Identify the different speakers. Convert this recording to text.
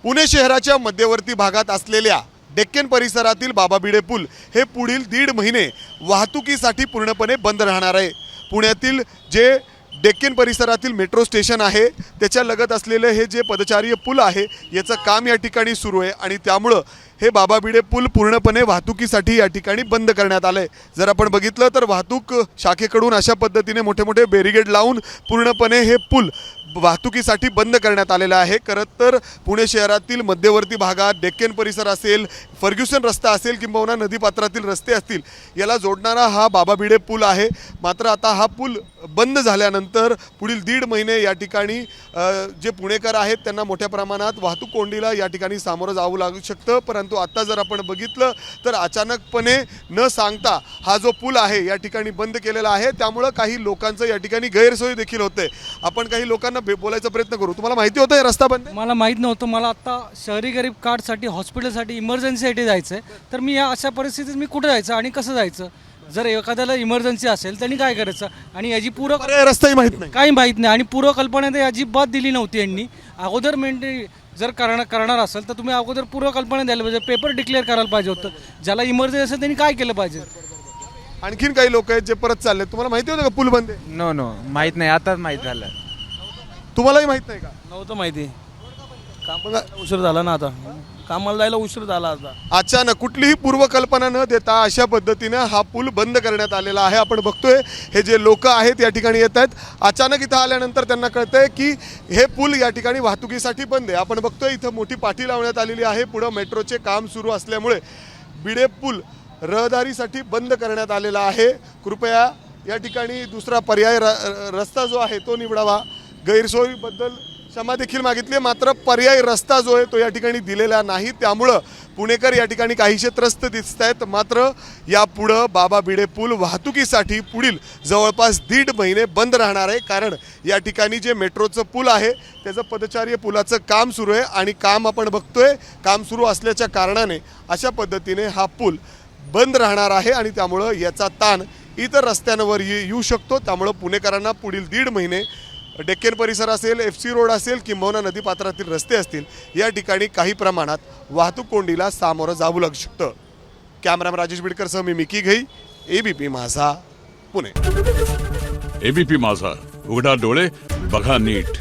Speaker 1: पुणे शहराच्या मध्यवर्ती भागात असलेल्या डेक्कन परिसरातील बाबा भिडे पूल हे पुढील 1.5 महिने वाहतुकीसाठी पूर्णपणे बंद राहणार आहे। पुण्यातील जे डेक्कन परिसरातील मेट्रो स्टेशन आहे त्याच्या लगत असलेले हे जे पदचारी पूल आहे याचं काम या ठिकाणी सुरू आहे आणि त्यामुळे हे बाबा भिडे पूल पूर्णपणे वाहतुकीसाठी या ठिकाणी बंद करण्यात आले। जर आपण बघितलं तर वाहतूक शाखेकडून अशा पद्धतीने मोठे मोठे बॅरिकेड लावून पूर्णपणे हे पूल वाहतुकीसाठी बंद करण्यात आलेला आहे। खरं तर पुणे शहरातील मध्यवर्ती भागात डेक्कन परिसर असेल, फर्ग्युसन रस्ता असेल किंबहुना नदीपात्रातील रस्ते असतील याला जोडणारा हा बाबा भिडे पूल आहे। मात्र आता हा पूल बंद झाल्यानंतर पुढील 1.5 महिने या ठिकाणी जे पुणेकर आहेत त्यांना मोठ्या प्रमाणात वाहतूक कोंडीला या ठिकाणी सामोरं जावं लागू शकतं। परंतु आता जर आपण बघितलं तर अचानकपणे न सांगता हा जो पूल आहे या ठिकाणी बंद केलेला आहे, त्यामुळे काही लोकांचं या ठिकाणी गैरसोय देखील होते। आपण काही लोकांना बोलायचा प्रयत्न करू। तुम्हाला माहिती होतं हे रस्ता बंद?
Speaker 2: मला माहीत नव्हतं। मला आता शहरी गरीब कार्डसाठी हॉस्पिटलसाठी इमर्जन्सीसाठी जायचं आहे, तर मी या अशा परिस्थितीत मी कुठे जायचं आणि कसं जायचं? जर एखाद्याला इमर्जन्सी असेल त्यांनी काय करायचं? आणि याची
Speaker 1: रस्ताही माहीत नाही,
Speaker 2: काही माहीत नाही आणि पूर्वकल्पना तर अजिबात दिली नव्हती यांनी। अगोदर जर करणार असेल तर तुम्ही अगोदर पूर्वकल्पना द्यायला पाहिजे, पेपर डिक्लेअर करायला पाहिजे होतं। ज्याला इमर्जन्सी असेल त्यांनी काय केलं पाहिजे?
Speaker 1: आणखीन काही लोक आहेत जे परत चालले। तुम्हाला माहिती होतं का पूल बंद आहे?
Speaker 3: नो माहित नाही, आताच माहित झालं।
Speaker 1: तुम्हालाही माहित नाही का?
Speaker 2: नव्हतं माहिती। कामाला उशीर झाला ना, आता कामाला जायला उशीर झाला। आता
Speaker 1: अचानक कुठलीही पूर्वकल्पना न देता अशा पद्धतीने हा पूल बंद करण्यात आलेला आहे। आपण बघतोय हे जे लोक आहेत या ठिकाणी येत आहेत, अचानक इथं आल्यानंतर त्यांना कळतंय की हे पूल या ठिकाणी वाहतुकीसाठी बंद आहे। आपण बघतोय इथं मोठी पाटी लावण्यात आलेली आहे। पुढे मेट्रोचे काम सुरू असल्यामुळे भिडे पूल रहदारीसाठी बंद करण्यात आलेला आहे। कृपया या ठिकाणी दुसरा पर्याय रस्ता जो आहे तो निवडावा। गैरसोयीबद्दल क्षमा देखील मागितली, मात्र पर्यायी रस्ता जो आहे तो या ठिकाणी दिलेला नाही। त्यामुळं पुणेकर या ठिकाणी काहीशे त्रस्त दिसत आहेत। मात्र यापुढं बाबा भिडे पूल वाहतुकीसाठी पुढील जवळपास 1.5 महिने बंद राहणार आहे। कारण या ठिकाणी जे मेट्रोचं पूल आहे त्याचं पदचारी पुलाचं काम सुरू आहे आणि काम आपण बघतोय काम सुरू असल्याच्या कारणाने अशा पद्धतीने हा पूल बंद राहणार आहे आणि त्यामुळं याचा ताण इतर रस्त्यांवर येऊ शकतो। त्यामुळं पुणेकरांना पुढील 1.5 महिने डेक्कन परिसर असेल, FC रोड असेल किंबहुना नदीपात्रातील रस्ते असतील या ठिकाणी काही प्रमाणात वाहतूक कोंडीला सामोरं जावं लागू शकतं। कॅमेरामॅन राजेश बिडकरसह मी मिकी घई, ABP माझा, पुणे।
Speaker 4: ABP माझा, उघडा डोळे बघा नीट।